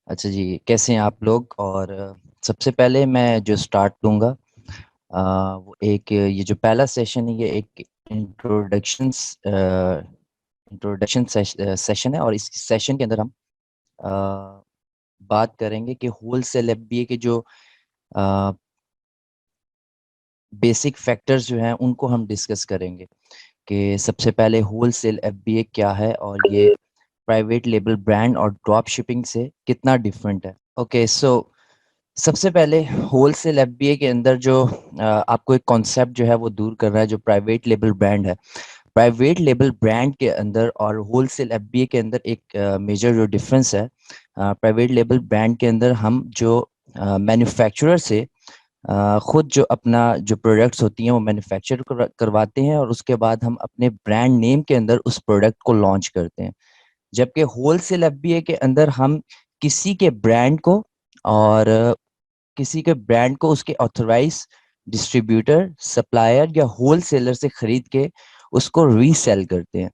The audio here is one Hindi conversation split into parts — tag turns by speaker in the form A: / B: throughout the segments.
A: अच्छा जी, कैसे हैं आप लोग? और सबसे पहले मैं जो स्टार्ट लूँगा वो एक ये जो पहला सेशन है ये एक इंट्रोडक्शन सेशन है और इस सेशन के अंदर हम अ, बात करेंगे कि होलसेल एफबीए के जो अ, बेसिक फैक्टर्स जो हैं उनको हम डिस्कस करेंगे कि सबसे पहले होलसेल एफबीए क्या है और ये प्राइवेट लेबल ब्रांड और ड्रॉप शिपिंग से कितना डिफरेंट है। ओके, सो सबसे पहले होलसेल एफबीए के अंदर जो आपको एक कॉन्सेप्ट जो है वो दूर कर रहा है जो प्राइवेट लेबल ब्रांड है। प्राइवेट लेबल ब्रांड के अंदर और होलसेल एफबीए के अंदर एक मेजर जो डिफरेंस है, प्राइवेट लेबल ब्रांड के अंदर हम जो मैन्युफैक्चरर से खुद जो अपना जो प्रोडक्ट्स होती हैं वो मैन्युफैक्चर करवाते हैं और उसके बाद हम अपने ब्रांड नेम के अंदर उस प्रोडक्ट को लॉन्च करते हैं। जबकि होलसेल एफबीए के अंदर हम किसी के ब्रांड को और किसी के ब्रांड को उसके ऑथराइज डिस्ट्रीब्यूटर, सप्लायर या होलसेलर से खरीद के उसको रीसेल करते हैं।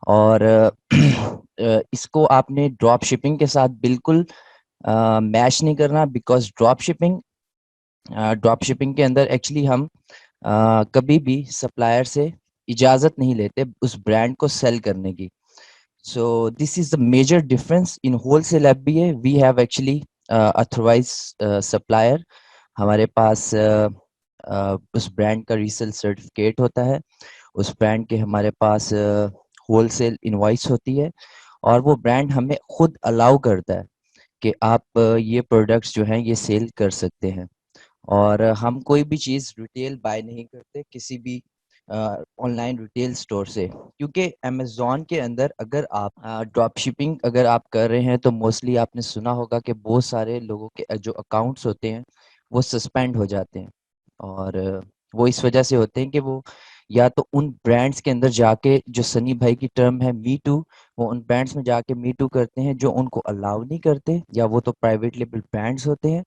A: और इसको आपने ड्रॉप शिपिंग के साथ बिल्कुल मैच नहीं करना, बिकॉज़ ड्रॉप शिपिंग के अंदर एक्चुअली हम कभी भी सप्लायर से इजाज़त नहीं लेते उस ब्रांड को सेल करने की। So this is the major difference in wholesale FBA. We have actually authorized supplier. हमारे पास उस ब्रांड का रीसेल सर्टिफिकेट होता है, उस ब्रांड के हमारे पास होलसेल इनवॉइस होती है और वो ब्रांड हमें खुद अलाउ करता है कि आप ये प्रोडक्ट्स जो हैं ये सेल कर सकते हैं। और हम कोई भी चीज़ रिटेल बाय नहीं करते किसी भी ऑनलाइन रिटेल स्टोर से, क्योंकि अमेज़न के अंदर अगर आप ड्रॉप शिपिंग अगर आप कर रहे हैं तो मोस्टली आपने सुना होगा कि बहुत सारे लोगों के जो अकाउंट्स होते हैं वो सस्पेंड हो जाते हैं। और वो इस वजह से होते हैं कि वो या तो उन ब्रांड्स के अंदर जाके, जो सनी भाई की टर्म है मी टू, वो उन ब्रांड्स में जाके मी टू करते हैं जो उनको अलाउ नहीं करते, या वो तो प्राइवेट लेबल ब्रांड्स होते हैं,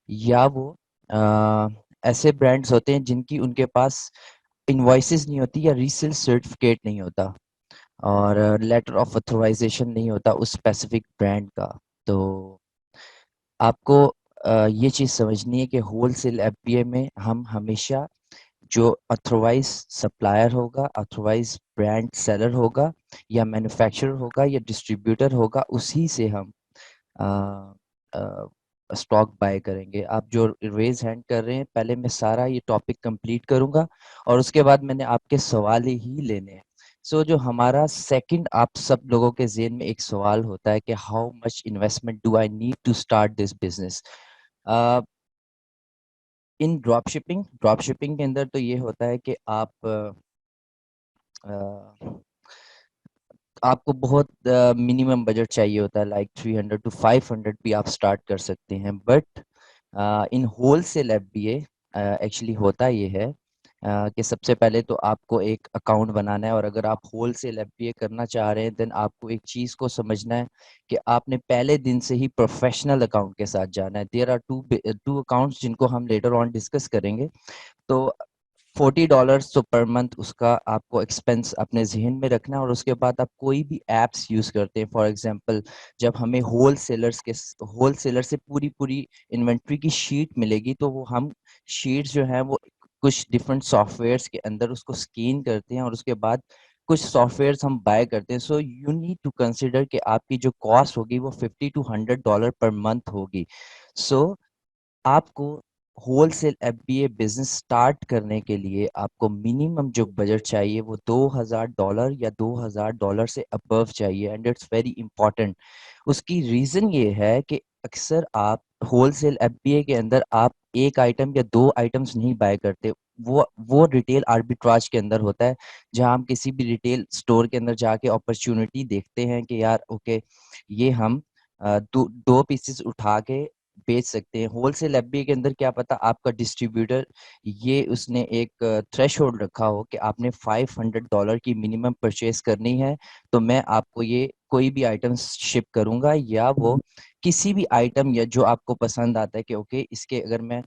A: या वो अ, ऐसे ब्रांड्स होते हैं जिनकी उनके पास इनवॉइसेस नहीं होती या रीसेल सर्टिफिकेट नहीं होता और लेटर ऑफ ऑथराइजेशन नहीं होता उस स्पेसिफिक ब्रांड का। तो आपको ये चीज़ समझनी है कि होलसेल एफबीए में हम हमेशा जो ऑथराइज सप्लायर होगा, ऑथराइज ब्रांड सेलर होगा या मैन्युफैक्चरर होगा या डिस्ट्रीब्यूटर होगा, उसी से हम स्टॉक बाय करेंगे। आप जो रेज हैंड कर रहे हैं, पहले मैं सारा ये टॉपिक कंप्लीट करूंगा और उसके बाद मैंने आपके सवाल ही लेने हैं। सो जो हमारा सेकंड, आप सब लोगों के ज़हन में एक सवाल होता है कि how much investment do I need to start this business. In drop shipping के अंदर तो ये होता है कि आप अ, आपको बहुत मिनिमम बजट चाहिए होता है, लाइक 300 टू 500 भी आप स्टार्ट कर सकते हैं। But in wholesale FBA actually होता ये है कि सबसे पहले तो आपको एक अकाउंट बनाना है, और अगर आप होलसेल एफबीए करना चाह रहे हैं देन आपको एक चीज़ को समझना है कि आपने पहले दिन से ही प्रोफेशनल अकाउंट के साथ जाना है। देयर आर टू अकाउंट्स जिनको हम लेटर ऑन डिस्कस करेंगे। तो $40 तो पर मंथ उसका आपको एक्सपेंस अपने ज़हन में रखना है, और उसके बाद आप कोई भी ऐप्स यूज़ करते हैं, फॉर एग्जांपल जब हमें होलसेलर से पूरी इन्वेंट्री की शीट मिलेगी, तो वो हम शीट्स जो हैं वो कुछ डिफरेंट सॉफ्टवेयर्स के अंदर उसको स्कैन करते हैं और उसके बाद कुछ सॉफ्टवेयर्स हम बाय करते हैं। So you need to consider कि आपकी जो कॉस्ट होगी वो $50 to $100 पर मंथ होगी। सो आपको होलसेल एफबीए बिजनेस स्टार्ट करने के लिए आपको मिनिमम जो बजट चाहिए वो $2000 या $2000 से अबव चाहिए, एंड इट्स वेरी इंपॉर्टेंट। उसकी रीज़न ये है कि अक्सर आप होलसेल एफबीए के अंदर आप एक आइटम या दो आइटम्स नहीं बाय करते। वो रिटेल आर्बिट्राज के अंदर होता है, जहां हम किसी भी रिटेल स्टोर के अंदर जाके अपॉर्चुनिटी देखते हैं कि यार ओके, ये हम दो पीसेस उठा के बेच सकते हैं। होलसेल एफबीए के अंदर क्या पता आपका डिस्ट्रीब्यूटर ये उसने एक थ्रेशहोल्ड रखा हो कि आपने $500 की मिनिमम परचेज करनी है, तो मैं आपको ये कोई भी आइटम शिप करूंगा, या वो किसी भी आइटम या जो आपको पसंद आता है कि ओके इसके अगर मैं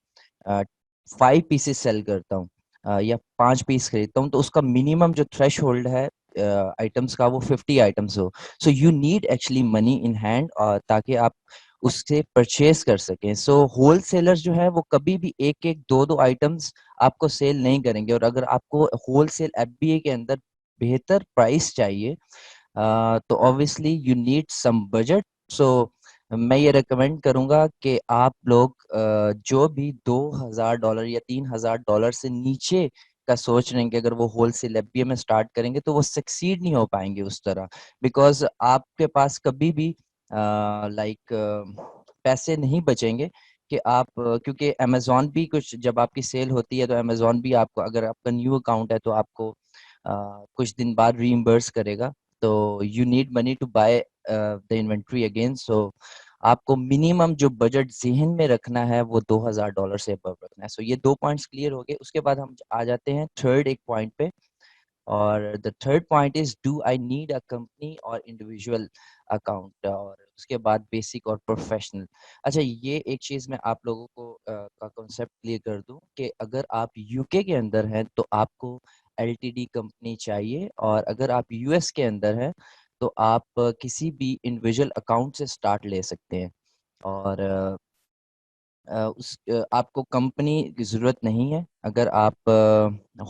A: 5 पीसेस सेल करता हूँ या 5 पीस खरीदता हूँ, तो उसका मिनिमम जो थ्रेश होल्ड है आइटम्स का वो 50 आइटम्स हो। सो you need actually money in hand ताकि आप उससे परचेज कर सकें। सो होलसेलर्स जो है वो कभी भी एक एक दो दो आइटम्स आपको सेल नहीं करेंगे, और अगर आपको होलसेल एफबीए के अंदर बेहतर प्राइस चाहिए तो obviously you need some budget. So मैं ये रिकमेंड करूंगा कि आप लोग जो भी $2,000 या $3,000 से नीचे का सोच रहे हैं कि अगर वो होलसेल एफबीए में स्टार्ट करेंगे तो वो सक्सीड नहीं हो पाएंगे उस तरह, बिकॉज आपके पास कभी भी लाइक पैसे नहीं बचेंगे कि आप क्योंकि अमेजोन भी कुछ जब आपकी सेल होती है तो अमेजोन भी आपको, अगर आपका न्यू अकाउंट है तो आपको कुछ दिन बाद रीइंबर्स करेगा। तो you need money to buy the inventory again. So आपको मिनिमम जो बजट जेहन में रखना है वो $2,000 से अबव रखना है। सो ये दो पॉइंट्स क्लियर हो गए। उसके बाद हम आ जाते हैं थर्ड एक पॉइंट पे, और the third point is do I need a company और इंडिविजुअल अकाउंट, और उसके बाद बेसिक और प्रोफेशनल। अच्छा, ये एक चीज मैं आप लोगों को का कॉन्सेप्ट क्लियर कर दूं कि अगर आप यूके के अंदर हैं तो आपको एलटीडी कंपनी चाहिए, और अगर आप यूएस के अंदर हैं तो आप किसी भी इंडिविजुअल अकाउंट से स्टार्ट ले सकते हैं। और आपको कंपनी की ज़रूरत नहीं है अगर आप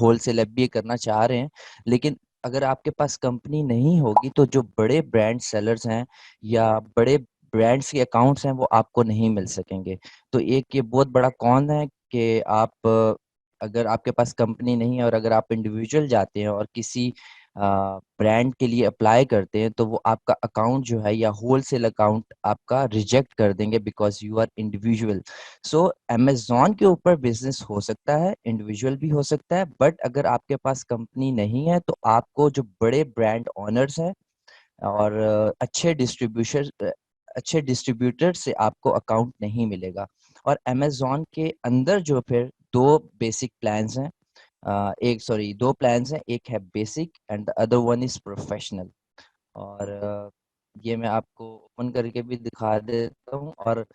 A: होलसेल एफबीए करना चाह रहे हैं। लेकिन अगर आपके पास कंपनी नहीं होगी तो जो बड़े ब्रांड सेलर्स हैं या बड़े ब्रांड्स के अकाउंट्स हैं वो आपको नहीं मिल सकेंगे। तो एक ये बहुत बड़ा कौन है कि आप अगर आपके पास कंपनी नहीं है और अगर आप इंडिविजुअल जाते हैं और किसी ब्रांड के लिए अप्लाई करते हैं तो वो आपका अकाउंट जो है या होलसेल अकाउंट आपका रिजेक्ट कर देंगे, because you are individual. So Amazon के ऊपर बिजनेस हो सकता है, इंडिविजुअल भी हो सकता है, बट अगर आपके पास कंपनी नहीं है तो आपको जो बड़े ब्रांड ओनर्स हैं और अच्छे डिस्ट्रीब्यूटर से आपको अकाउंट नहीं मिलेगा। और अमेजोन के अंदर जो फिर दो बेसिक प्लान्स हैं, दो प्लान्स हैं, एक है basic and the other one is professional. और ये मैं आपको ओपन करके भी दिखा देता हूँ, और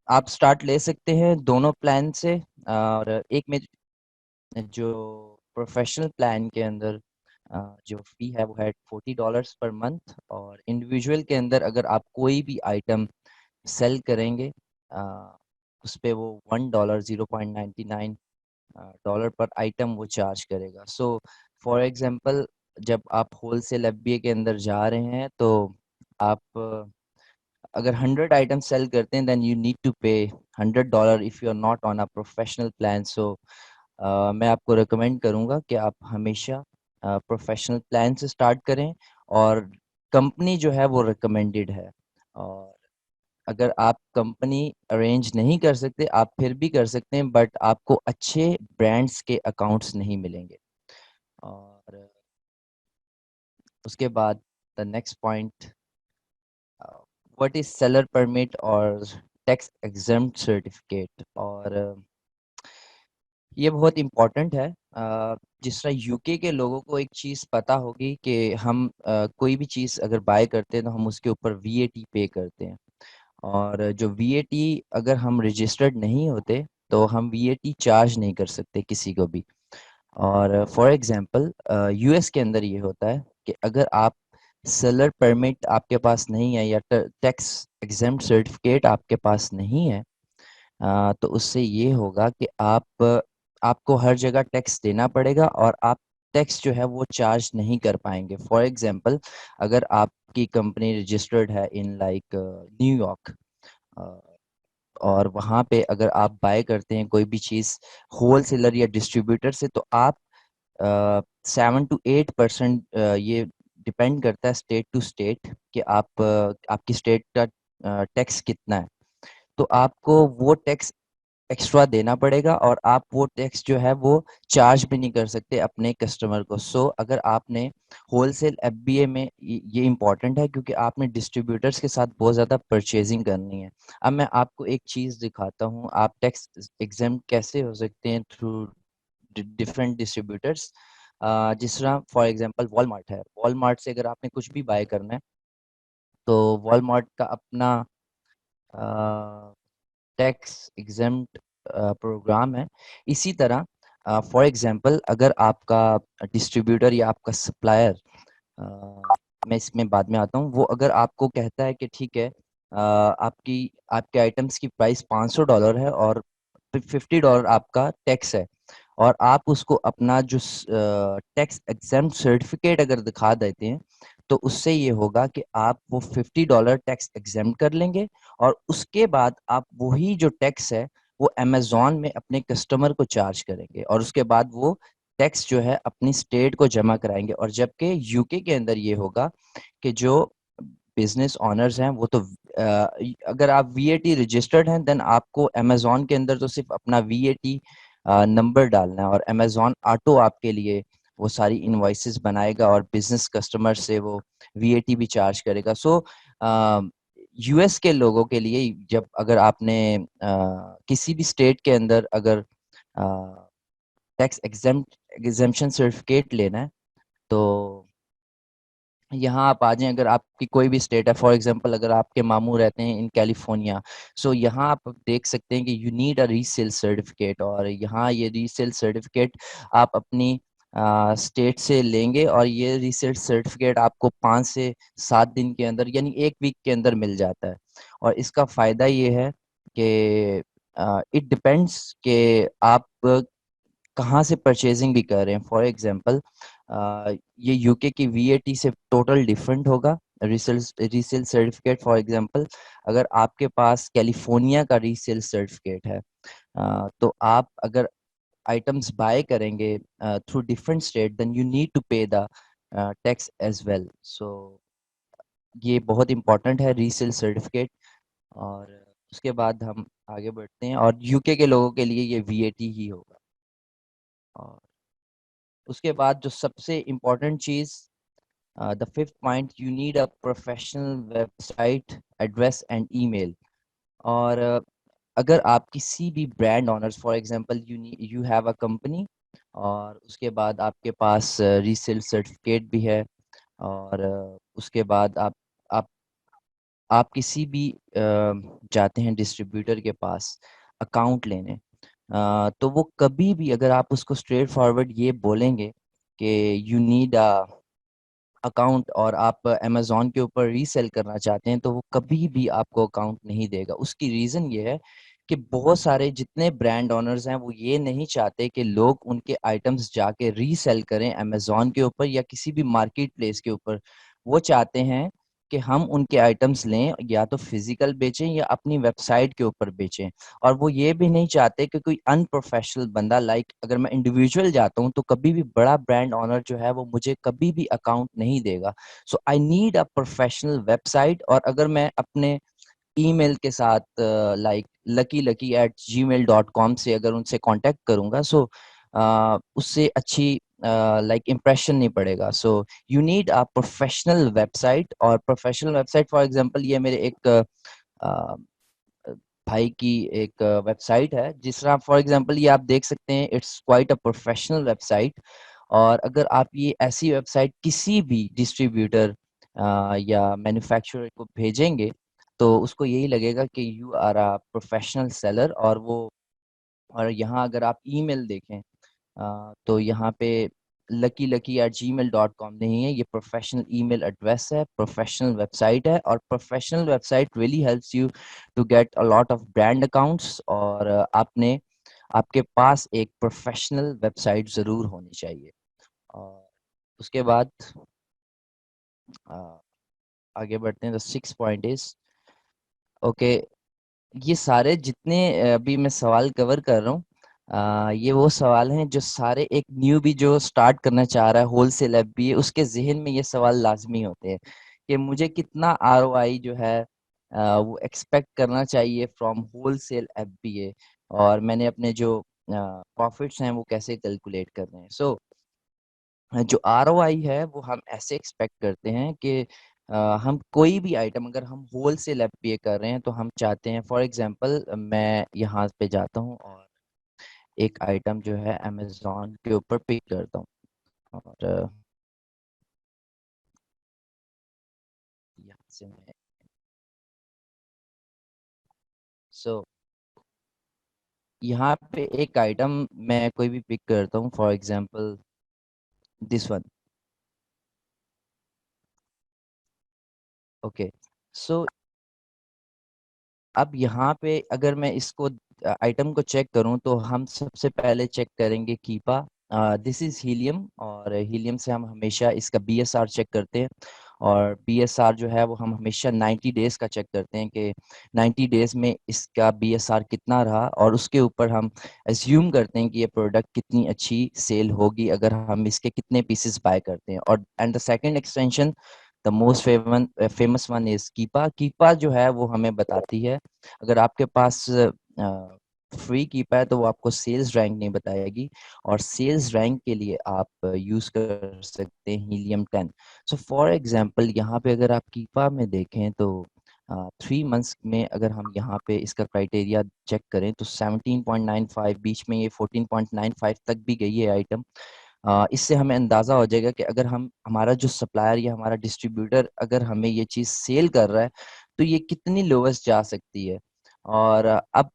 A: आप स्टार्ट ले सकते हैं दोनों प्लान से। और एक में जो प्रोफेशनल प्लान के अंदर जो फी है वो है $40 पर मंथ, और इंडिविजुअल के अंदर अगर आप कोई भी आइटम सेल करेंगे उस पे वो $1 $0.99 डॉलर पर आइटम वो चार्ज करेगा। सो फॉर एग्जांपल जब आप होलसेल एफबीए के अंदर जा रहे हैं तो आप अगर 100 आइटम सेल करते हैं then you need to pay $100 if you are not on a professional plan. So मैं आपको रिकमेंड करूंगा कि आप हमेशा प्रोफेशनल प्लान से स्टार्ट करें, और कंपनी जो है वो रिकमेंडेड है। और अगर आप कंपनी अरेंज नहीं कर सकते आप फिर भी कर सकते हैं, बट आपको अच्छे ब्रांड्स के अकाउंट्स नहीं मिलेंगे। और उसके बाद the next point, what is seller permit और टैक्स एग्जम्प्ट सर्टिफिकेट। और ये बहुत इम्पोर्टेंट है। जिस तरह यूके के लोगों को एक चीज़ पता होगी कि हम कोई भी चीज़ अगर बाय करते हैं तो हम उसके ऊपर वीएटी पे करते हैं, और जो वीएटी अगर हम रजिस्टर्ड नहीं होते तो हम वीएटी चार्ज नहीं कर सकते किसी को भी। और फॉर एग्जांपल यूएस के अंदर ये होता है कि अगर आप सेलर परमिट आपके पास नहीं है या टैक्स एग्जम्प्ट सर्टिफिकेट आपके पास नहीं है, तो उससे ये होगा कि आपको हर जगह टैक्स देना पड़ेगा और आप टैक्स जो है वो चार्ज नहीं कर पाएंगे। फॉर एग्जांपल अगर आपकी कंपनी रजिस्टर्ड है इन लाइक न्यूयॉर्क, और वहाँ पे अगर आप बाय करते हैं कोई भी चीज़ होलसेलर या डिस्ट्रीब्यूटर से तो आप 7 to 8% ये डिपेंड करता है स्टेट टू स्टेट कि आपकी स्टेट का टैक्स कितना है। तो आपको वो टैक्स एक्स्ट्रा देना पड़ेगा, और आप वो टैक्स जो है वो चार्ज भी नहीं कर सकते अपने कस्टमर को। सो अगर आपने होलसेल एफबीए में ये इम्पोर्टेंट है क्योंकि आपने डिस्ट्रीब्यूटर्स के साथ बहुत ज़्यादा परचेजिंग करनी है। अब मैं आपको एक चीज़ दिखाता हूँ आप टैक्स एग्जेम्प्ट कैसे हो सकते हैं थ्रू डिफरेंट डिस्ट्रीब्यूटर्स। जिस तरह फॉर एग्जांपल वॉलमार्ट है, वॉलमार्ट से अगर आपने कुछ भी बाय करना है तो वॉलमार्ट का अपना टैक्स एग्जेम्प्ट प्रोग्राम है। इसी तरह फॉर एग्जांपल अगर आपका डिस्ट्रीब्यूटर या आपका सप्लायर, मैं इसमें बाद में आता हूँ, वो अगर आपको कहता है कि ठीक है आपकी आपके आइटम्स की प्राइस $500 है और $50 आपका टैक्स है, और आप उसको अपना जो टैक्स एग्जेम्प्ट सर्टिफिकेट अगर दिखा देते हैं, तो उससे ये होगा कि आप वो $50 टैक्स एग्जेम्प्ट कर लेंगे, और उसके बाद आप वही जो टैक्स है वो अमेजोन में अपने कस्टमर को चार्ज करेंगे, और उसके बाद वो टैक्स जो है अपनी स्टेट को जमा कराएंगे। और जबकि यूके के अंदर ये होगा कि जो बिजनेस ऑनर्स हैं वो तो अगर आप वीएटी रजिस्टर्ड हैं, देन आपको अमेजोन के अंदर तो सिर्फ अपना वीएटी नंबर डालना है, और अमेजोन ऑटो आपके लिए वो सारी इनवॉइसेस बनाएगा और बिजनेस कस्टमर से वो वीएटी भी चार्ज करेगा। सो यूएस के लोगों के लिए, जब अगर आपने किसी भी स्टेट के अंदर अगर टैक्स एग्जेम्पशन सर्टिफिकेट लेना है, तो यहाँ आप आ जाएं। अगर आपकी कोई भी स्टेट है, फॉर एग्जांपल अगर आपके मामू रहते हैं इन कैलिफोर्निया, सो यहाँ आप देख सकते हैं कि you need a resale certificate, और यहाँ ये रीसेल सर्टिफिकेट आप अपनी स्टेट से लेंगे, और ये रीसेल सर्टिफिकेट आपको 5 से 7 दिन के अंदर, यानी 1 वीक के अंदर मिल जाता है। और इसका फायदा ये है कि इट डिपेंड्स कि आप कहाँ से परचेजिंग भी कर रहे हैं। फॉर एग्जांपल ये यूके की वीएटी से टोटल डिफरेंट होगा। Resale resale certificate, for example अगर आपके पास कैलिफोर्निया का रीसेल सर्टिफिकेट है, तो आप अगर आइटम्स बाय करेंगे through different state, then you need to pay the tax as well. So ये बहुत इंपॉर्टेंट है रीसेल सर्टिफिकेट। और उसके बाद हम आगे बढ़ते हैं, और यूके के लोगों के लिए ये वीएटी ही होगा। और उसके बाद जो सबसे important cheese, the fifth point, you need a professional website address and email. और अगर आप किसी भी brand honours, for example you have a company, और उसके बाद आपके पास रीसेल सर्टिफिकेट भी है, और उसके बाद आप आप किसी भी जाते हैं डिस्ट्रीब्यूटर के पास अकाउंट लेने, तो वो कभी भी अगर आप उसको स्ट्रेट फॉरवर्ड ये बोलेंगे कि यू नीड अ अकाउंट, और आप अमेजोन के ऊपर रीसेल करना चाहते हैं, तो वो कभी भी आपको अकाउंट नहीं देगा। उसकी रीज़न ये है कि बहुत सारे जितने ब्रांड ओनर्स हैं वो ये नहीं चाहते कि लोग उनके आइटम्स जाके रीसेल करें अमेजोन के ऊपर या किसी भी मार्केट प्लेस के ऊपर। वो चाहते हैं कि हम उनके आइटम्स लें, या तो फिजिकल बेचें या अपनी वेबसाइट के ऊपर बेचें। और वो ये भी नहीं चाहते कि कोई अनप्रोफेशनल बंदा, लाइक अगर मैं इंडिविजुअल जाता हूँ तो कभी भी बड़ा ब्रांड ओनर जो है वो मुझे कभी भी अकाउंट नहीं देगा। So I need a professional website. और अगर मैं अपने ईमेल के साथ लाइक lucky@gmail.com से अगर उनसे कांटेक्ट करूंगा, सो उससे अच्छी लाइक इम्प्रेशन नहीं पड़ेगा। सो you need a professional website. और प्रोफेशनल वेबसाइट, फॉर एग्जांपल ये मेरे एक अ, भाई की एक वेबसाइट है, जिस तरह फॉर एग्जांपल ये आप देख सकते हैं, it's quite a professional website. और अगर आप ये ऐसी वेबसाइट किसी भी डिस्ट्रीब्यूटर या मैन्युफैक्चरर को भेजेंगे, तो उसको यही लगेगा कि you are a professional seller. और यहाँ अगर आप ईमेल देखें, तो यहाँ पे lucky@gmail.com नहीं है, ये प्रोफेशनल ईमेल एड्रेस है, प्रोफेशनल वेबसाइट है। और professional website really helps you to get a lot of brand accounts. और आपके पास एक प्रोफेशनल वेबसाइट ज़रूर होनी चाहिए। और उसके बाद अ, आगे बढ़ते हैं। The six point is, okay, ये सारे जितने अभी मैं सवाल कवर कर रहा हूँ, ये वो सवाल हैं जो सारे एक न्यू भी जो स्टार्ट करना चाह रहा है होलसेल एफबीए, उसके जहन में ये सवाल लाजमी होते हैं कि मुझे कितना आरओआई जो है वो एक्सपेक्ट करना चाहिए फ्रॉम होलसेल एफबीए, और मैंने अपने जो प्रॉफिट्स हैं वो कैसे कैलकुलेट करने हैं। सो जो आरओआई है वो हम ऐसे एक्सपेक्ट करते हैं कि हम कोई भी आइटम अगर हम होल सेल एफपीए कर रहे हैं, तो हम चाहते हैं, फॉर एग्जांपल मैं यहाँ पे जाता हूँ और एक आइटम जो है अमेजोन के ऊपर पिक करता हूँ, और यहाँ से मैं सो यहाँ पे एक आइटम मैं कोई भी पिक करता हूँ, for example this one. Okay, so अब यहाँ पे अगर मैं इसको आइटम को चेक करूँ तो हम सबसे पहले चेक करेंगे कीपा। दिस इज हीलियम, और हीलियम से हम हमेशा इसका बीएसआर चेक करते हैं, और बीएसआर जो है वो हम हमेशा 90 डेज का चेक करते हैं कि 90 डेज में इसका बीएसआर कितना रहा, और उसके ऊपर हम एज्यूम करते हैं कि ये प्रोडक्ट कितनी अच्छी सेल होगी अगर हम इसके कितने पीसेस बाय करते हैं। और and the second extension, the most famous one is Keepa. Keepa जो है वो हमें बताती है, अगर आपके पास फ्री कीपा है तो वो आपको सेल्स रैंक नहीं बताएगी, और सेल्स रैंक के लिए आप यूज कर सकते हैं हीलियम 10। सो फॉर एग्जांपल यहाँ पे अगर आप कीपा में देखें तो 3 मंथ्स में अगर हम यहाँ पे इसका क्राइटेरिया चेक करें तो 17.95, बीच में ये 14.95 तक भी गई है आइटम। इससे हमें अंदाज़ा हो जाएगा कि अगर हम हमारा जो सप्लायर या हमारा डिस्ट्रीब्यूटर अगर हमें ये चीज़ सेल कर रहा है तो ये कितनी लोवेस्ट जा सकती है। और अब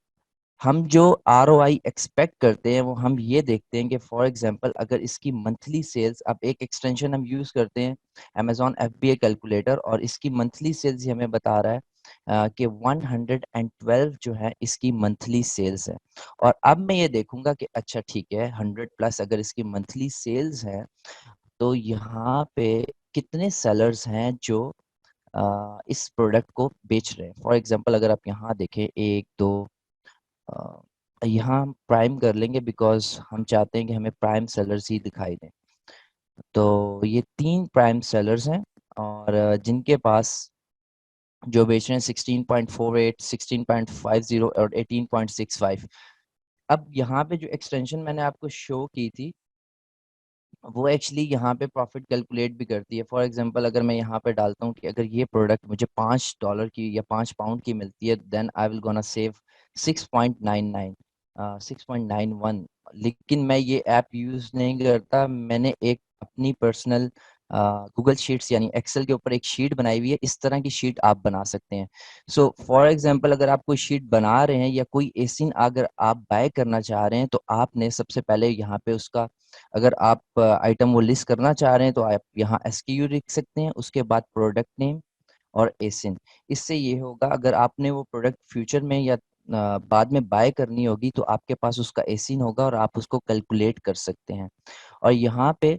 A: हम जो आरओआई एक्सपेक्ट करते हैं वो हम ये देखते हैं कि फॉर एग्जांपल अगर इसकी मंथली सेल्स, अब एक एक्सटेंशन हम यूज़ करते हैं अमेजॉन एफबीए कैलकुलेटर, और इसकी मंथली सेल्स ही हमें बता रहा है कि 112 जो है इसकी मंथली सेल्स है। और अब मैं ये देखूंगा कि अच्छा ठीक है, 100+ अगर इसकी मंथली सेल्स है तो यहाँ पे कितने सेलर्स हैं जो इस प्रोडक्ट को बेच रहे हैं। फॉर एग्जांपल अगर आप यहाँ देखें, एक दो, यहाँ हम प्राइम कर लेंगे बिकॉज हम चाहते हैं कि हमें प्राइम सेलर्स ही दिखाई दें। तो ये 3 प्राइम सेलर्स हैं, और जिनके पास जो बेच रहे हैं 16.48, 16.50 और 18.65। अब यहाँ पे जो एक्सटेंशन मैंने आपको शो की थी वो एक्चुअली यहाँ पे प्रॉफिट कैलकुलेट भी करती है। फॉर एग्जांपल अगर मैं यहाँ पे डालता हूँ कि अगर ये प्रोडक्ट मुझे $5 की या £5 की मिलती है, then I will gonna save 6.99, 6.91। लेकिन मैं ये ऐप यूज़ नहीं करता, मैंने एक अपनी पर्सनल गूगल शीट्स यानी एक्सेल के ऊपर एक शीट बनाई हुई है। इस तरह की शीट आप बना सकते हैं। सो फॉर एग्जांपल अगर आप कोई शीट बना रहे हैं या कोई एसिन अगर आप बाय करना चाह रहे हैं तो आपने सबसे पहले यहाँ पे उसका, अगर आप आइटम वो लिस्ट करना चाह रहे हैं तो आप यहाँ एसक्यू लिख सकते हैं, उसके बाद प्रोडक्ट नेम और एसिन। इससे ये होगा अगर आपने वो प्रोडक्ट फ्यूचर में या बाद में बाय करनी होगी तो आपके पास उसका एसिन होगा और आप उसको कैलकुलेट कर सकते हैं। और यहाँ पे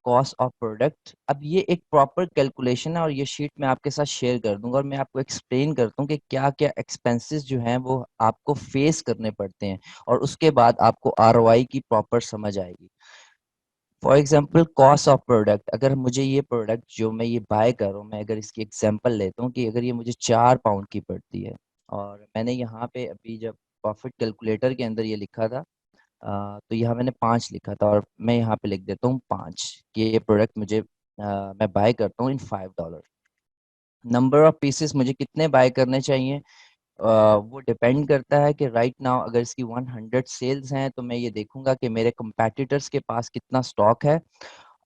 A: कॉस्ट ऑफ प्रोडक्ट, अब ये एक प्रॉपर कैलकुलेशन है और ये शीट मैं आपके साथ शेयर कर दूंगा, और मैं आपको एक्सप्लेन करता हूँ कि क्या क्या एक्सपेंसेस जो हैं वो आपको फेस करने पड़ते हैं, और उसके बाद आपको आरओआई की प्रॉपर समझ आएगी। For example cost of product, अगर मुझे ये प्रोडक्ट जो मैं ये बाय कर रहा हूँ, मैं अगर इसकी एग्जाम्पल लेता हूँ कि अगर ये मुझे £4 की पड़ती है, और मैंने यहाँ पे अभी जब प्रॉफिट कैलकुलेटर के अंदर ये लिखा था तो यहाँ मैंने 5 लिखा था, और मैं यहाँ पे लिख देता हूँ 5 कि ये प्रोडक्ट मुझे मैं बाय करता हूँ इन $5। नंबर ऑफ पीसेस मुझे कितने बाय करने चाहिए, वो डिपेंड करता है कि राइट नाउ अगर इसकी 100 सेल्स हैं तो मैं ये देखूंगा कि मेरे कंपेटिटर्स के पास कितना स्टॉक है,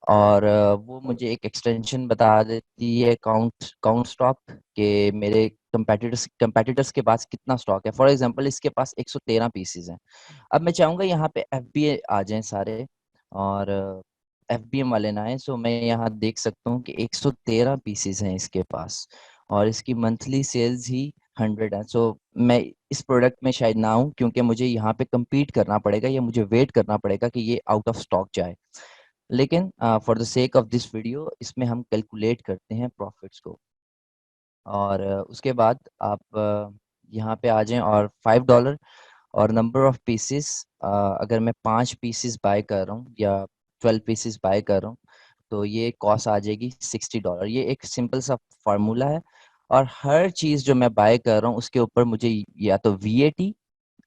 A: और वो मुझे एक एक्सटेंशन बता देती है काउंट काउंट स्टॉक के मेरे कंपेटिटर्स के पास कितना स्टॉक है। फॉर एग्जांपल इसके पास 113 पीसेस हैं। अब मैं चाहूंगा यहाँ पे एफबीए आ जाएं सारे, और एफबीएम वाले ना आए। सो मैं यहाँ देख सकता हूँ कि 113 पीसेस हैं इसके पास, और इसकी मंथली सेल्स ही 100 है। सो मैं इस प्रोडक्ट में शायद ना आऊँ क्योंकि मुझे यहाँ पे compete करना पड़ेगा या मुझे वेट करना पड़ेगा कि ये आउट ऑफ स्टॉक जाए। लेकिन for the sake of this video इसमें हम कैलकुलेट करते हैं प्रॉफिट्स को, और उसके बाद आप यहाँ पे आ जाएं, और $5 और नंबर ऑफ पीसेस, अगर मैं 5 पीसेस बाय कर रहा हूँ या 12 पीसेस बाय कर रहा हूँ तो ये कॉस्ट आ जाएगी $60। ये एक सिंपल सा फार्मूला है, और हर चीज़ जो मैं बाय कर रहा हूँ उसके ऊपर मुझे या तो वीएटी,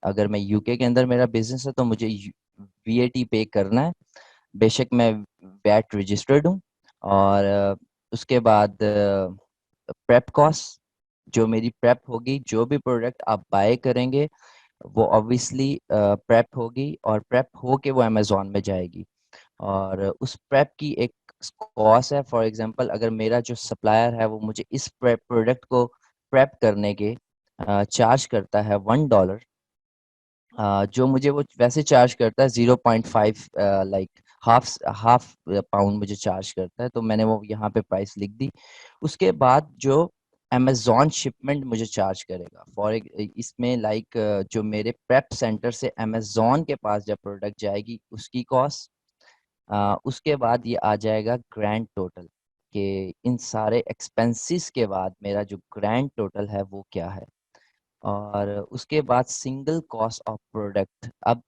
A: अगर मैं यूके के अंदर मेरा बिजनेस है तो मुझे वीएटी पे करना है, बेशक मैं वैट रजिस्टर्ड हूँ। और उसके बाद प्रेप कॉस्ट, जो मेरी प्रेप होगी, जो भी प्रोडक्ट आप बाय करेंगे वो ऑब्वियसली प्रेप होगी, और प्रेप हो के वो अमेजोन में जाएगी, और उस प्रेप की एक कॉस्ट है। फॉर एग्जांपल अगर मेरा जो सप्लायर है वो मुझे इस प्रेप प्रोडक्ट को प्रेप करने के चार्ज करता है $1, जो मुझे वो वैसे चार्ज करता है 0.5, लाइक हाफ हाफ पाउंड मुझे चार्ज करता है, तो मैंने वो यहाँ पे प्राइस लिख दी। उसके बाद जो अमेजॉन शिपमेंट मुझे चार्ज करेगा फॉर इसमें लाइक जो मेरे प्रेप सेंटर से अमेजॉन के पास जब प्रोडक्ट जाएगी उसकी कॉस्ट, उसके बाद ये आ जाएगा ग्रैंड टोटल कि इन सारे एक्सपेंसेस के बाद मेरा जो ग्रैंड टोटल है वो क्या है। और उसके बाद सिंगल कॉस्ट ऑफ प्रोडक्ट। अब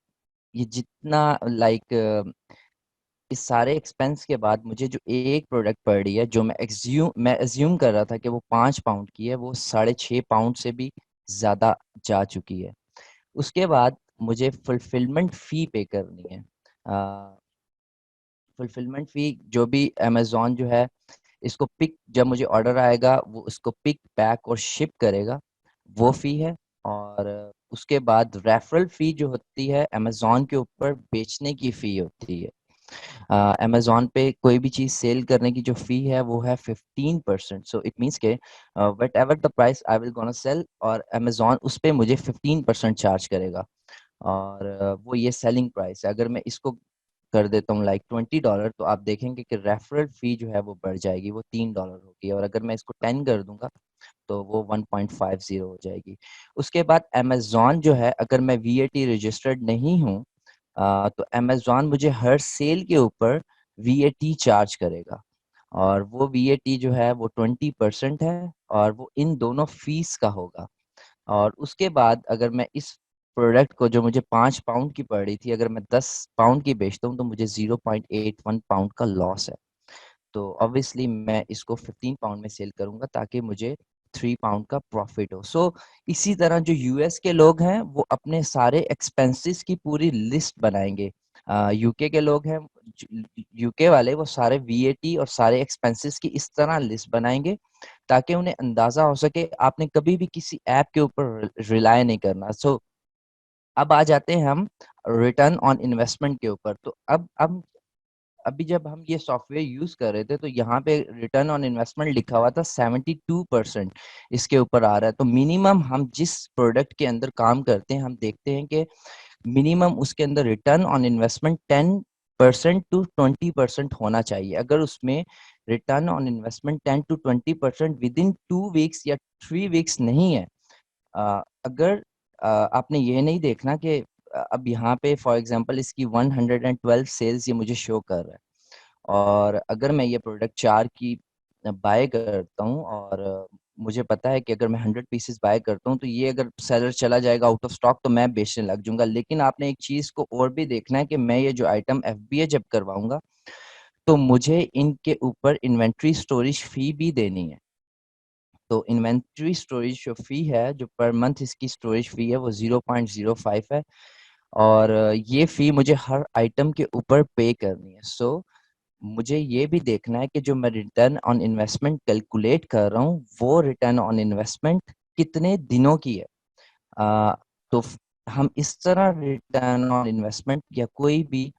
A: ये जितना लाइक इस सारे एक्सपेंस के बाद मुझे जो एक प्रोडक्ट पड़ रही है, जो मैं एज्यूम कर रहा था कि वो 5 पाउंड की है, वो 6.5 पाउंड से भी ज़्यादा जा चुकी है। उसके बाद मुझे फुलफिलमेंट फ़ी पे करनी है। फुलफिलमेंट फ़ी जो भी अमेज़न जो है इसको पिक, जब मुझे ऑर्डर आएगा वो उसको पिक पैक और शिप करेगा, वो फ़ी है। और उसके बाद रेफरल फ़ी जो होती है अमेज़न के ऊपर बेचने की फ़ी होती है। अमेज़न पे कोई भी चीज़ सेल करने की जो फ़ी है वो है 15%। सो इट मीन्स के whatever the price I will gonna sell, और अमेज़न उस पे मुझे 15% चार्ज करेगा। और वो ये सेलिंग प्राइस है। अगर मैं इसको कर देता हूँ लाइक $20, तो आप देखेंगे कि रेफरल फ़ी जो है वो बढ़ जाएगी, वो $3 होगी। और अगर मैं इसको 10 कर दूँगा तो वो 1.50 हो जाएगी। उसके बाद अमेज़न जो है, अगर मैं वीएटी रजिस्टर्ड नहीं हूँ, तो अमेज़न मुझे हर सेल के ऊपर वीएटी चार्ज करेगा। और वो वीएटी जो है वो 20% है, और वो इन दोनों फीस का होगा। और उसके बाद अगर मैं इस प्रोडक्ट को, जो मुझे 5 पाउंड की पड़ रही थी, अगर मैं 10 पाउंड की बेचता हूँ तो मुझे 0.81 पाउंड का लॉस है। तो ऑब्वियसली मैं इसको 15 पाउंड में सेल करूंगा ताकि मुझे 3 पाउंड का प्रॉफिट हो। सो इसी तरह जो यूएस के लोग हैं वो अपने सारे एक्सपेंसेस की पूरी लिस्ट बनाएंगे। यूके के लोग हैं, यूके वाले, वो सारे वीएटी और सारे एक्सपेंसेस की इस तरह लिस्ट बनाएंगे ताकि उन्हें अंदाजा हो सके। आपने कभी भी किसी ऐप के ऊपर रिलाय नहीं करना। सो अब आ जाते हैं हम रिटर्न ऑन इन्वेस्टमेंट के ऊपर। तो अब अभी जब हम ये सॉफ्टवेयर यूज कर रहे थे तो यहाँ पे रिटर्न ऑन इन्वेस्टमेंट लिखा हुआ था 72% इसके ऊपर आ रहा है। तो मिनिमम हम जिस प्रोडक्ट के अंदर काम करते हैं हम देखते हैं कि मिनिमम उसके अंदर रिटर्न ऑन इन्वेस्टमेंट 10% to 20% होना चाहिए। अगर उसमें return on investment 10 to 20% with in 2 weeks या 3 वीक्स नहीं है, अगर आपने ये नहीं देखना कि अब यहाँ पे फॉर एग्जांपल इसकी 112 सेल्स ये मुझे शो कर रहा है, और अगर मैं ये प्रोडक्ट 4 की बाय करता हूँ, और मुझे पता है कि अगर मैं 100 पीसेस बाय करता हूँ तो ये अगर सेलर चला जाएगा आउट ऑफ स्टॉक तो मैं बेचने लग जाऊंगा। लेकिन आपने एक चीज को और भी देखना है कि मैं ये जो आइटम एफबीए जब करवाऊंगा तो मुझे इनके ऊपर इन्वेंट्री स्टोरेज फी भी देनी है। तो इन्वेंट्री स्टोरेज जो फी है, जो पर मंथ इसकी स्टोरेज फी है, वो 0.05 है। और ये फी मुझे हर आइटम के ऊपर पे करनी है। सो मुझे ये भी देखना है कि जो मैं रिटर्न ऑन इन्वेस्टमेंट कैलकुलेट कर रहा हूँ वो रिटर्न ऑन इन्वेस्टमेंट कितने दिनों की है। अ, तो हम इस तरह रिटर्न ऑन इन्वेस्टमेंट या कोई भी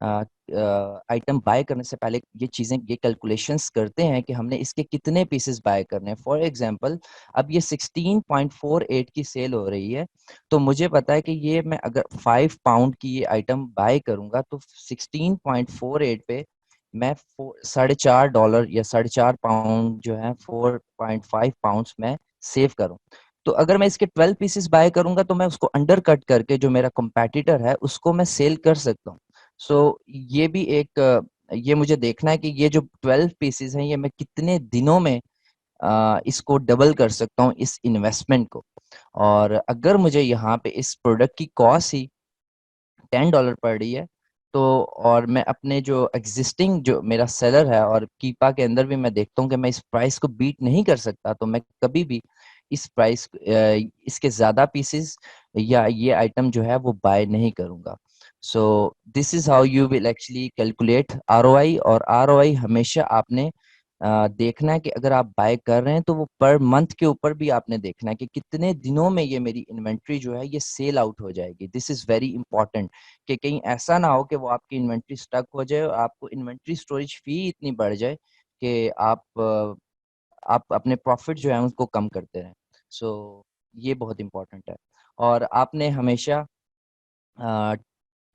A: आइटम बाय करने से पहले ये चीज़ें, ये कैलकुलेशंस करते हैं कि हमने इसके कितने पीसेस बाय करने हैं। फॉर एग्जांपल अब ये 16.48 की सेल हो रही है, तो मुझे पता है कि ये मैं अगर 5 पाउंड की ये आइटम बाय करूंगा तो 16.48 पे मैं $4.5 या 4.5 पाउंड जो है 4.5 पाउंड्स में सेव करूं। तो अगर मैं इसके 12 पीसेस बाय करूंगा तो मैं उसको अंडर कट करके जो मेरा कंपेटिटर है उसको मैं सेल कर सकता हूँ। सो ये भी एक ये मुझे देखना है कि ये जो 12 पीसेस हैं ये मैं कितने दिनों में इसको डबल कर सकता हूँ इस इन्वेस्टमेंट को। और अगर मुझे यहाँ पे इस प्रोडक्ट की कॉस्ट ही $10 पड़ रही है, तो और मैं अपने जो एग्जिस्टिंग जो मेरा सेलर है और कीपा के अंदर भी मैं देखता हूँ कि मैं इस प्राइस को बीट नहीं कर सकता, तो मैं कभी भी इस प्राइस इसके ज्यादा पीसेस या ये आइटम जो है वो बाय नहीं करूंगा। So this is how you will actually calculate ROI. और आरओआई हमेशा आपने देखना है कि अगर आप बाय कर रहे हैं तो वो पर मंथ के ऊपर भी आपने देखना है कि कितने दिनों में ये मेरी इन्वेंट्री जो है ये सेल आउट हो जाएगी। दिस इज वेरी इंपॉर्टेंट कि कहीं ऐसा ना हो कि वो आपकी इन्वेंट्री स्टक हो जाए और आपको इन्वेंट्री स्टोरेज फी इतनी बढ़ जाए कि आप अपने प्रॉफिट जो है उसको कम करते रहें। सो ये बहुत इंपॉर्टेंट है। और आपने हमेशा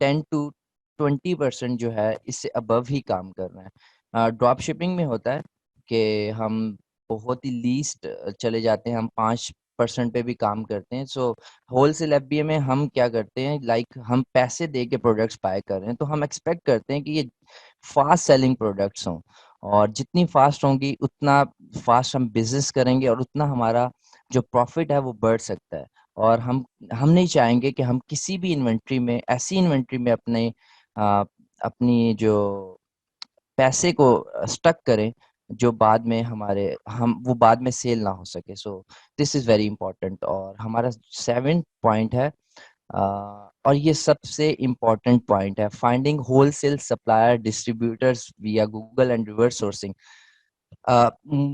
A: 10 to 20% जो है इससे अबव ही काम करना है। ड्रॉप शिपिंग में होता है कि हम बहुत ही लीस्ट चले जाते हैं, हम 5% पे भी काम करते हैं। सो होलसेल एफबीए में हम क्या करते हैं, लाइक हम पैसे दे के प्रोडक्ट्स बाय कर रहे हैं, तो हम एक्सपेक्ट करते हैं कि ये फास्ट सेलिंग प्रोडक्ट्स हों, और जितनी फास्ट होंगी उतना फास्ट हम बिजनेस करेंगे और उतना हमारा जो प्रॉफिट है वो बढ़ सकता है। और हम नहीं चाहेंगे कि हम किसी भी इन्वेंट्री में, ऐसी इन्वेंट्री में अपनी जो पैसे को स्टक करें, जो बाद में हम वो बाद में सेल ना हो सके। So this is very important. और हमारा 7th पॉइंट है, और ये सबसे इम्पोर्टेंट पॉइंट है, फाइंडिंग होलसेल सप्लायर डिस्ट्रीब्यूटर्स विया गूगल एंड रिवर्स सोर्सिंग।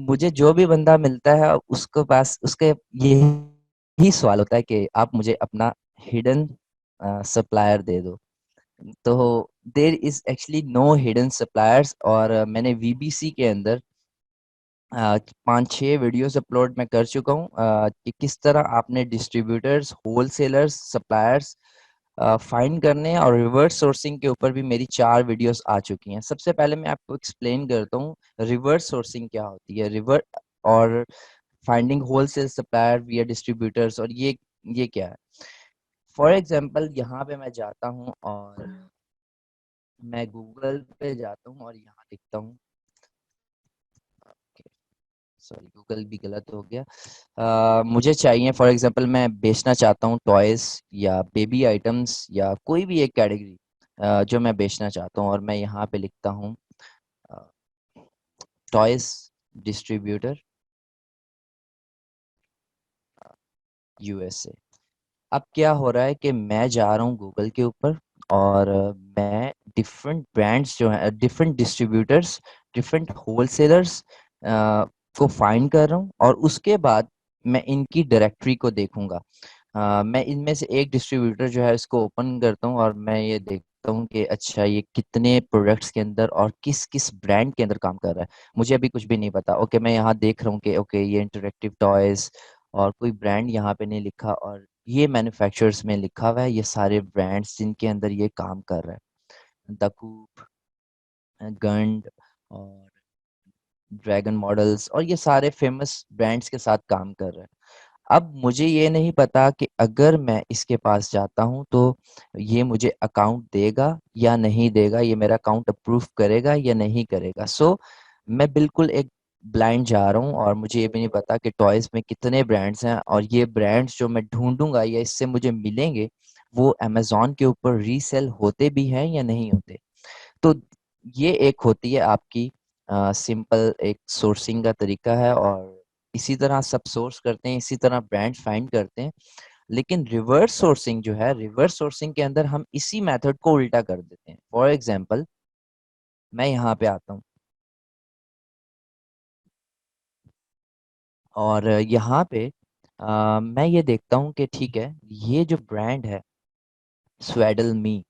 A: मुझे जो भी बंदा मिलता है उसके पास उसके यही सवाल होता है कि आप मुझे अपना हिडन सप्लायर दे दो। तो there is actually no hidden suppliers. और मैंने वीबीसी के अंदर 5-6 वीडियोस अपलोड मैं कर चुका हूँ कि किस तरह आपने डिस्ट्रीब्यूटर्स, होलसेलर्स, सप्लायर्स फाइंड करने हैं, और रिवर्स सोर्सिंग के ऊपर भी मेरी 4 वीडियोस आ चुकी हैं। सबसे पहले मैं आपको एक्सप्लेन करता हूँ रिवर्स सोर्सिंग क्या होती है, और फाइंडिंग होलसेल सप्लायर विया डिस्ट्रीब्यूटर्स, और ये क्या है। फॉर एग्जांपल यहाँ पे मैं जाता हूँ और मैं गूगल पे जाता हूँ और यहाँ लिखता हूँ, सॉरी गूगल भी गलत हो गया। मुझे चाहिए, फॉर एग्जांपल मैं बेचना चाहता हूँ टॉयज या बेबी आइटम्स या कोई भी एक कैटेगरी जो मैं बेचना चाहता हूँ, और मैं यहाँ पे लिखता हूँ टॉयज डिस्ट्रीब्यूटर यूएसए। अब क्या हो रहा है कि मैं जा रहा हूँ गूगल के ऊपर, और मैं डिफरेंट ब्रांड्स जो है, डिफरेंट डिस्ट्रीब्यूटर्स, डिफरेंट होलसेलर्स को फाइंड कर रहा हूँ, और उसके बाद मैं इनकी डायरेक्टरी को देखूंगा। मैं इनमें से एक डिस्ट्रीब्यूटर जो है इसको ओपन करता हूँ, और मैं ये देखता हूँ कि अच्छा ये कितने प्रोडक्ट्स के अंदर और किस किस ब्रांड के अंदर काम कर रहा है। मुझे अभी कुछ भी नहीं पता। ओके, मैं यहाँ देख रहा हूँ कि ओके ये इंटरेक्टिव टॉयज, और कोई ब्रांड यहाँ पे नहीं लिखा, और ये मैन्युफैक्चरर्स में लिखा हुआ है, ये सारे ब्रांड्स जिनके अंदर ये काम कर रहा है, दकूब, गंड और ड्रैगन मॉडल्स, और ये सारे फेमस ब्रांड्स के साथ काम कर रहे हैं। अब मुझे ये नहीं पता कि अगर मैं इसके पास जाता हूँ तो ये मुझे अकाउंट देगा या नहीं देगा, ये मेरा अकाउंट अप्रूव करेगा या नहीं करेगा। सो मैं बिल्कुल एक ब्लाइंड जा रहा हूँ, और मुझे ये भी नहीं पता कि टॉयज में कितने ब्रांड्स हैं, और ये ब्रांड्स जो मैं ढूंढूंगा या इससे मुझे मिलेंगे वो अमेजोन के ऊपर रीसेल होते भी हैं या नहीं होते। तो ये एक होती है आपकी सिंपल एक सोर्सिंग का तरीका है, और इसी तरह सब सोर्स करते हैं, इसी तरह ब्रांड फाइंड करते हैं। लेकिन रिवर्स सोर्सिंग जो है, रिवर्स सोर्सिंग के अंदर हम इसी मेथड को उल्टा कर देते हैं। फॉर एग्जांपल मैं यहाँ पे आता हूँ, और यहाँ पे मैं ये देखता हूँ कि ठीक है, ये जो ब्रांड है स्वेडल मी,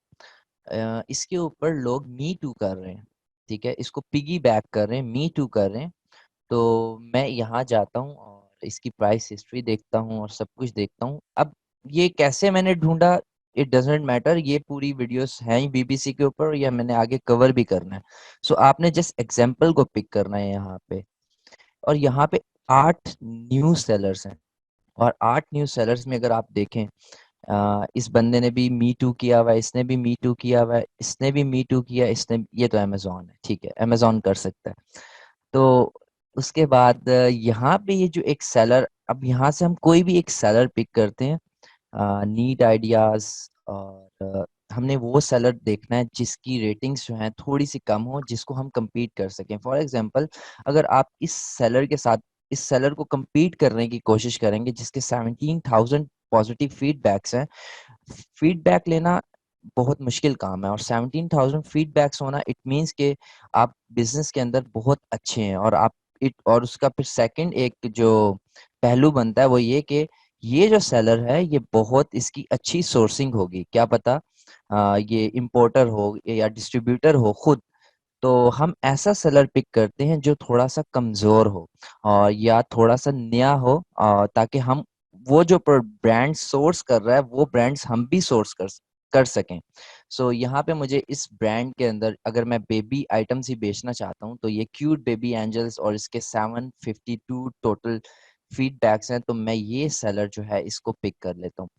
A: इसके ऊपर लोग मी टू कर रहे हैं, ठीक है, इसको पिगी बैक कर रहे हैं, मी टू कर रहे हैं। तो मैं यहाँ जाता हूँ और इसकी प्राइस हिस्ट्री देखता हूँ और सब कुछ देखता हूँ। अब ये कैसे मैंने ढूंढा, इट डजेंट मैटर, ये पूरी वीडियोस हैं ही बीबीसी के ऊपर, या मैंने आगे कवर भी करना है। सो आपने जस्ट एग्जांपल को पिक करना है यहाँ पे, और यहाँ पे 8 न्यू सेलर्स हैं, और 8 न्यू सेलर्स में अगर आप देखें, इस बंदे ने भी मी टू किया हुआ है, इसने भी मी टू किया हुआ है, इसने भी मी टू किया, इसने, ये तो अमेजोन है, ठीक है, अमेजोन कर सकता है। तो उसके बाद यहाँ पे ये जो एक सेलर, अब यहाँ से हम कोई भी एक सेलर पिक करते हैं, नीड आइडियाज, और हमने वो सेलर देखना है जिसकी रेटिंग्स जो हैं थोड़ी सी कम हो, जिसको हम compete कर सकें। फॉर एग्जांपल अगर आप इस सेलर के साथ, इस सेलर को compete करने की कोशिश करेंगे जिसके 17,000 पॉजिटिव फीडबैक्स हैं, फीडबैक लेना बहुत मुश्किल काम है, और 17,000 फीडबैक्स होना इट मीन्स के आप बिजनेस के अंदर बहुत अच्छे हैं। और आप इट, और उसका फिर सेकंड एक जो पहलू बनता है वो ये कि ये जो सेलर है ये बहुत, इसकी अच्छी सोर्सिंग होगी, क्या पता ये इंपोर्टर हो या डिस्ट्रीब्यूटर हो खुद। तो हम ऐसा सेलर पिक करते हैं जो थोड़ा सा कमजोर हो, और या थोड़ा सा नया हो, ताकि हम वो जो ब्रांड सोर्स कर रहा है वो ब्रांड्स हम भी सोर्स कर सकें। कर सकें। सो यहाँ पे मुझे इस ब्रांड के अंदर अगर मैं बेबी आइटम्स ही बेचना चाहता हूँ तो ये क्यूट बेबी एंजल्स और इसके 752 टोटल फीडबैक्स हैं, तो मैं ये सेलर जो है इसको पिक कर लेता हूँ।